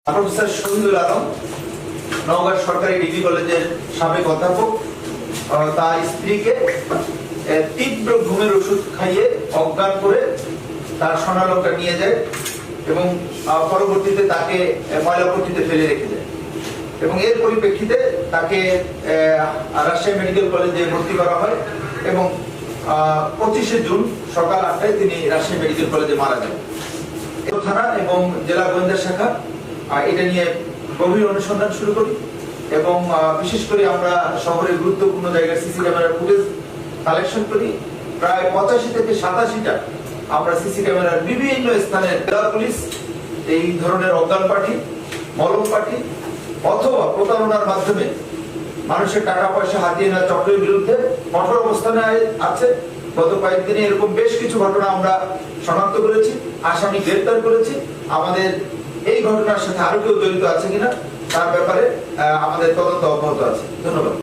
Professor Shahidul Alam Naogaon সরকারি degree কলেজের সাবেক অধ্যাপক তার স্ত্রীকে তীব্র ঘুমের ওষুধ খাইয়ে অজ্ঞান করে তার স্বর্ণালঙ্কার নিয়ে যায় এবং পরবর্তীতে তাকে ময়লাপট্টিতে ফেলে রেখে দেয় এবং এর পরিপ্রেক্ষিতে তাকে রাজশাহী মেডিকেল কলেজে ভর্তি করা হয় এবং 25শে জুন সকাল 8টায় তিনি রাজশাহী মেডিকেল কলেজে মারা যান। থানা এবং জেলা গোয়েন্দা শাখা এটা নিয়ে গভীর অনুসন্ধান শুরু করি এবং বিশেষ করে আমরা শহরের গুরুত্বপূর্ণ জায়গায় সিসি ক্যামেরার ফুটেজ কালেকশন করি। প্রায় 85 থেকে 87টা আমরা সিসি ক্যামেরার বিভিন্ন স্থানে জেলা পুলিশ এই ধরনের অজ্ঞান পার্টি, মলম পার্টি অথবা প্রতারণার মাধ্যমে মানুষের টাকা পয়সা হাতিয়ে নেওয়া চক্রের বিরুদ্ধে কঠোর অবস্থানে আছে। গত কয়েকদিনে এরকম বেশ কিছু ঘটনা আমরা শনাক্ত করেছি, আসামি গ্রেফতার করেছি। আমাদের এই ঘটনার সাথে আরো কেউ জড়িত আছে কিনা তার ব্যাপারে আমাদের তদন্ত অব্যাহত আছে। ধন্যবাদ।